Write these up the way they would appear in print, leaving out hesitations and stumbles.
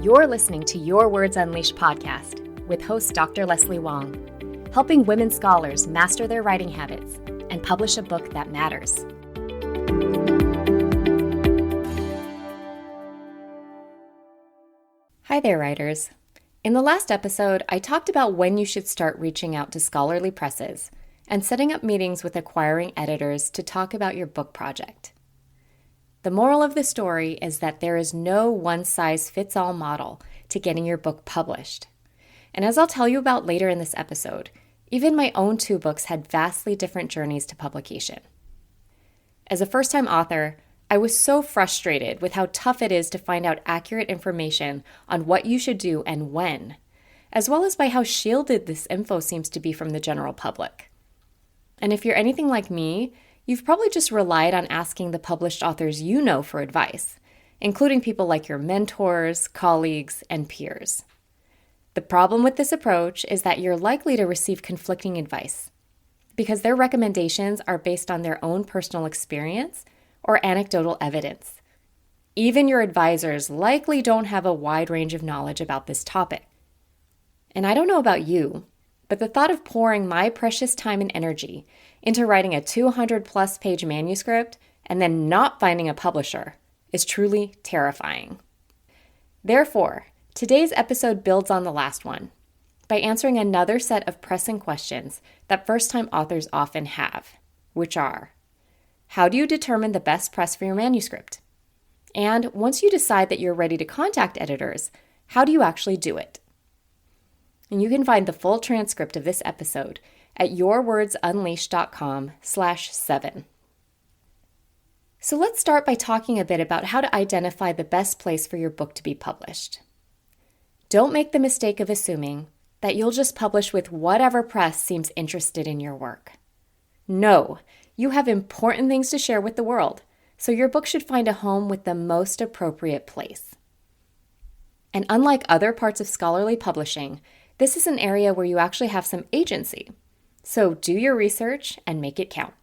You're listening to Your Words Unleashed podcast with host Dr. Leslie Wong, helping women scholars master their writing habits and publish a book that matters. Hi there, writers. In the last episode, I talked about when you should start reaching out to scholarly presses and setting up meetings with acquiring editors to talk about your book project. The moral of the story is that there is no one-size-fits-all model to getting your book published. And as I'll tell you about later in this episode, even my own 2 books had vastly different journeys to publication. As a first-time author, I was so frustrated with how tough it is to find out accurate information on what you should do and when, as well as by how shielded this info seems to be from the general public. And if you're anything like me, you've probably just relied on asking the published authors you know for advice, including people like your mentors, colleagues, and peers. The problem with this approach is that you're likely to receive conflicting advice because their recommendations are based on their own personal experience or anecdotal evidence. Even your advisors likely don't have a wide range of knowledge about this topic. And I don't know about you, but the thought of pouring my precious time and energy into writing a 200-plus page manuscript and then not finding a publisher is truly terrifying. Therefore, today's episode builds on the last one by answering another set of pressing questions that first-time authors often have, which are: how do you determine the best press for your manuscript? And once you decide that you're ready to contact editors, how do you actually do it? And you can find the full transcript of this episode at yourwordsunleashed.com/7. So let's start by talking a bit about how to identify the best place for your book to be published. Don't make the mistake of assuming that you'll just publish with whatever press seems interested in your work. No, you have important things to share with the world, so your book should find a home with the most appropriate place. And unlike other parts of scholarly publishing, this is an area where you actually have some agency. So do your research and make it count.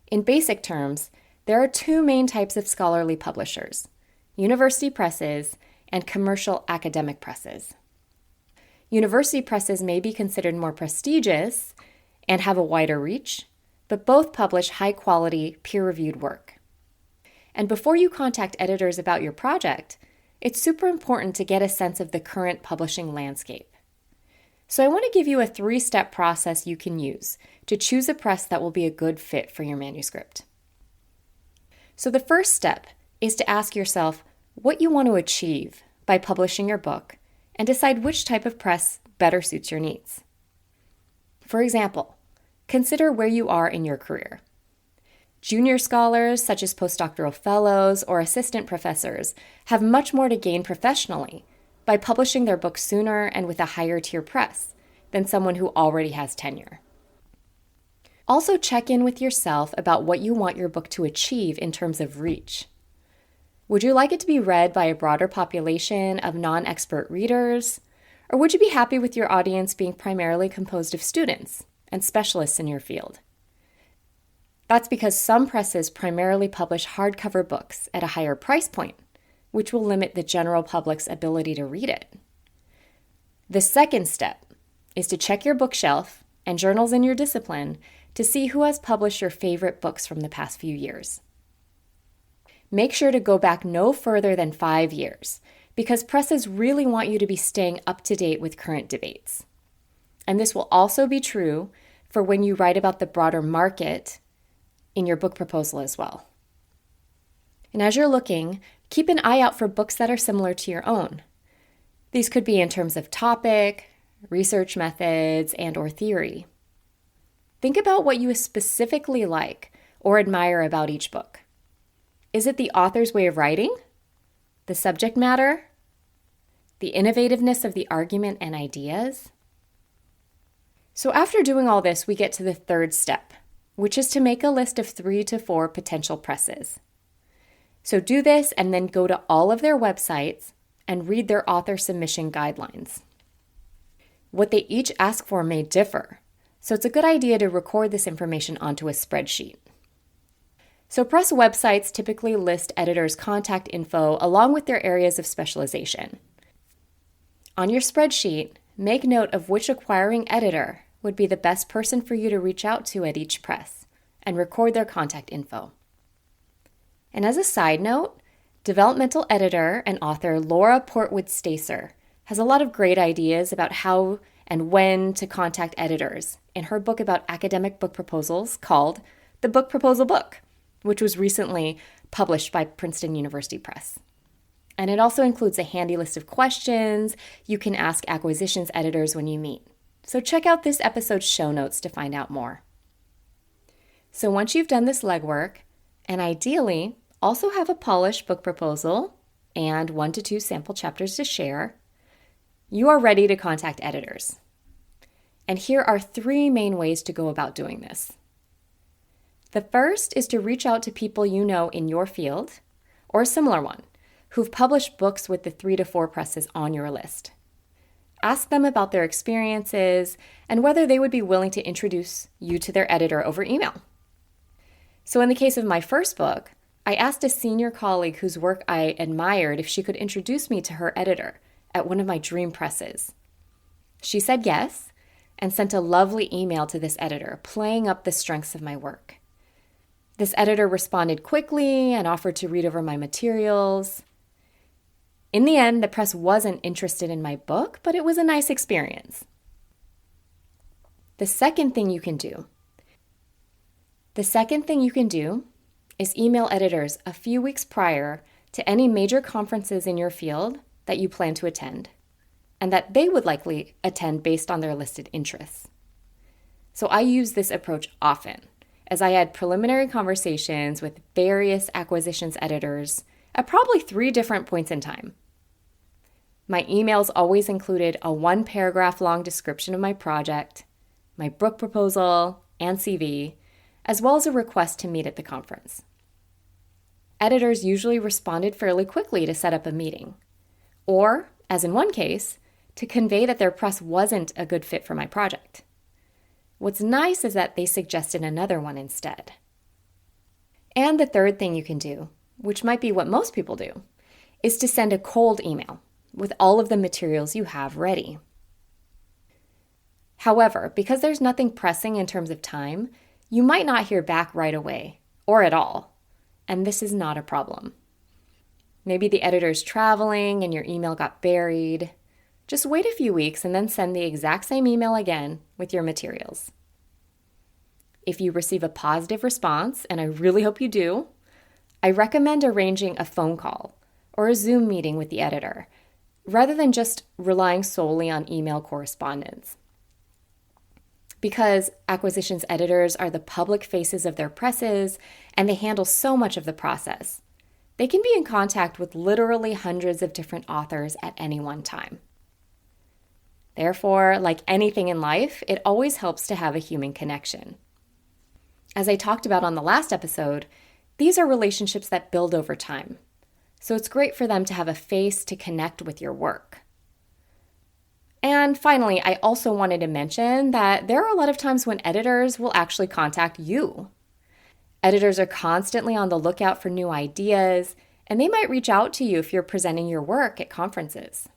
In basic terms, there are 2 main types of scholarly publishers: university presses and commercial academic presses. University presses may be considered more prestigious and have a wider reach, but both publish high-quality, peer-reviewed work. And before you contact editors about your project, it's super important to get a sense of the current publishing landscape. So I want to give you a 3-step process you can use to choose a press that will be a good fit for your manuscript. So the first step is to ask yourself what you want to achieve by publishing your book and decide which type of press better suits your needs. For example, consider where you are in your career. Junior scholars, such as postdoctoral fellows or assistant professors, have much more to gain professionally by publishing their book sooner and with a higher tier press than someone who already has tenure. Also check in with yourself about what you want your book to achieve in terms of reach. Would you like it to be read by a broader population of non-expert readers? Or would you be happy with your audience being primarily composed of students and specialists in your field? That's because some presses primarily publish hardcover books at a higher price point, which will limit the general public's ability to read it. The second step is to check your bookshelf and journals in your discipline to see who has published your favorite books from the past few years. Make sure to go back no further than 5 years, because presses really want you to be staying up to date with current debates. And this will also be true for when you write about the broader market in your book proposal as well. And as you're looking, keep an eye out for books that are similar to your own. These could be in terms of topic, research methods, and/or theory. Think about what you specifically like or admire about each book. Is it the author's way of writing? The subject matter? The innovativeness of the argument and ideas? So after doing all this, we get to the third step, which is to make a list of 3 to 4 potential presses. So do this and then go to all of their websites and read their author submission guidelines. What they each ask for may differ, so it's a good idea to record this information onto a spreadsheet. So press websites typically list editors' contact info along with their areas of specialization. On your spreadsheet, make note of which acquiring editor would be the best person for you to reach out to at each press, and record their contact info. And as a side note, developmental editor and author Laura Portwood Stacer has a lot of great ideas about how and when to contact editors in her book about academic book proposals called The Book Proposal Book, which was recently published by Princeton University Press. And it also includes a handy list of questions you can ask acquisitions editors when you meet. So check out this episode's show notes to find out more. So once you've done this legwork, and ideally also have a polished book proposal and 1 to 2 sample chapters to share, you are ready to contact editors. And here are 3 main ways to go about doing this. The first is to reach out to people you know in your field, or a similar one, who've published books with the 3 to 4 presses on your list. Ask them about their experiences and whether they would be willing to introduce you to their editor over email. So in the case of my first book, I asked a senior colleague whose work I admired if she could introduce me to her editor at one of my dream presses. She said yes, and sent a lovely email to this editor, playing up the strengths of my work. This editor responded quickly and offered to read over my materials. In the end, the press wasn't interested in my book, but it was a nice experience. The second thing you can do is email editors a few weeks prior to any major conferences in your field that you plan to attend, and that they would likely attend based on their listed interests. So I use this approach often, as I had preliminary conversations with various acquisitions editors at probably 3 different points in time. My emails always included a 1-paragraph long description of my project, my book proposal, and CV, as well as a request to meet at the conference. Editors usually responded fairly quickly to set up a meeting, or, as in one case, to convey that their press wasn't a good fit for my project. What's nice is that they suggested another one instead. And the third thing you can do, which might be what most people do, is to send a cold email with all of the materials you have ready. However, because there's nothing pressing in terms of time, you might not hear back right away, or at all, and this is not a problem. Maybe the editor's traveling and your email got buried. Just wait a few weeks and then send the exact same email again with your materials. If you receive a positive response, and I really hope you do, I recommend arranging a phone call or a Zoom meeting with the editor, rather than just relying solely on email correspondence. Because acquisitions editors are the public faces of their presses and they handle so much of the process, they can be in contact with literally hundreds of different authors at any one time. Therefore, like anything in life, it always helps to have a human connection. As I talked about on the last episode, these are relationships that build over time. So it's great for them to have a face to connect with your work. And finally, I also wanted to mention that there are a lot of times when editors will actually contact you. Editors are constantly on the lookout for new ideas, and they might reach out to you if you're presenting your work at conferences.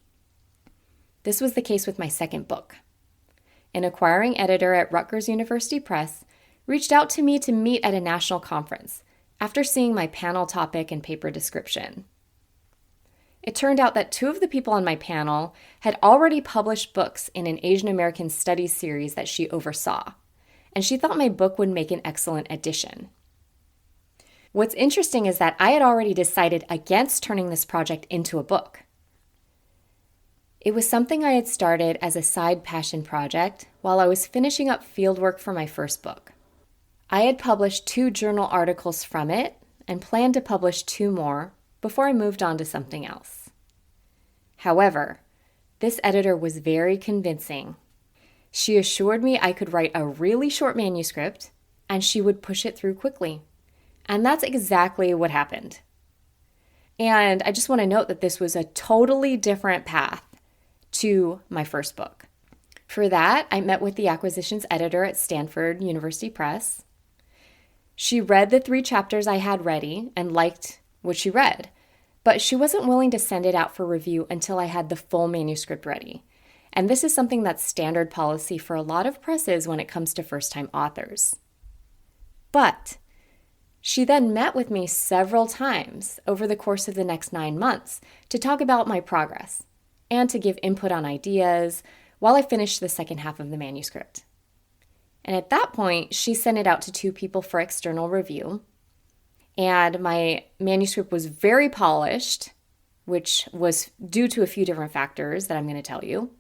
This was the case with my second book. An acquiring editor at Rutgers University Press reached out to me to meet at a national conference after seeing my panel topic and paper description. It turned out that 2 of the people on my panel had already published books in an Asian American Studies series that she oversaw, and she thought my book would make an excellent addition. What's interesting is that I had already decided against turning this project into a book. It was something I had started as a side passion project while I was finishing up fieldwork for my first book. I had published 2 journal articles from it and planned to publish 2 more before I moved on to something else. However, this editor was very convincing. She assured me I could write a really short manuscript and she would push it through quickly. And that's exactly what happened. And I just want to note that this was a totally different path to my first book. For that, I met with the acquisitions editor at Stanford University Press. She read the 3 chapters I had ready and liked what she read, but she wasn't willing to send it out for review until I had the full manuscript ready. And this is something that's standard policy for a lot of presses when it comes to first-time authors. But she then met with me several times over the course of the next 9 months to talk about my progress and to give input on ideas while I finished the second half of the manuscript. And at that point, she sent it out to 2 people for external review. And my manuscript was very polished, which was due to a few different factors that I'm going to tell you.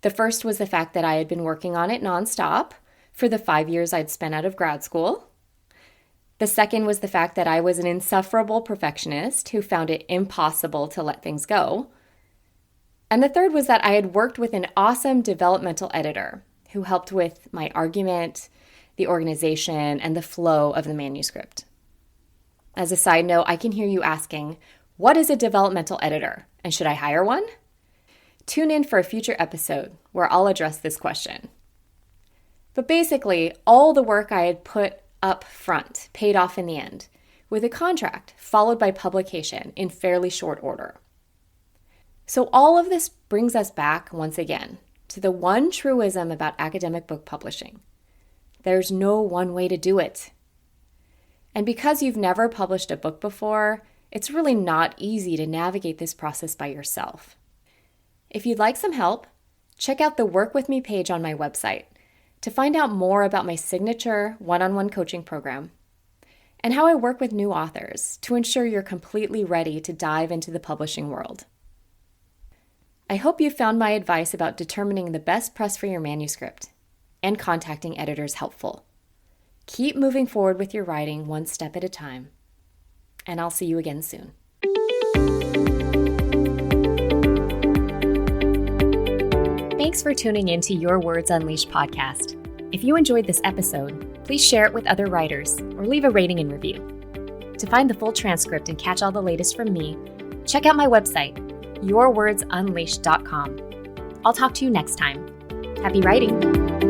The first was the fact that I had been working on it nonstop for the 5 years I'd spent out of grad school. The second was the fact that I was an insufferable perfectionist who found it impossible to let things go. And the third was that I had worked with an awesome developmental editor who helped with my argument, the organization, and the flow of the manuscript. As a side note, I can hear you asking, what is a developmental editor, and should I hire one? Tune in for a future episode where I'll address this question. But basically, all the work I had put up front paid off in the end, with a contract followed by publication in fairly short order. So all of this brings us back once again to the one truism about academic book publishing. There's no one way to do it. And because you've never published a book before, it's really not easy to navigate this process by yourself. If you'd like some help, check out the Work With Me page on my website to find out more about my signature one-on-one coaching program and how I work with new authors to ensure you're completely ready to dive into the publishing world. I hope you found my advice about determining the best press for your manuscript and contacting editors helpful. Keep moving forward with your writing one step at a time, and I'll see you again soon. Thanks for tuning in to Your Words Unleashed podcast. If you enjoyed this episode, please share it with other writers or leave a rating and review. To find the full transcript and catch all the latest from me, check out my website, yourwordsunleashed.com. I'll talk to you next time. Happy writing!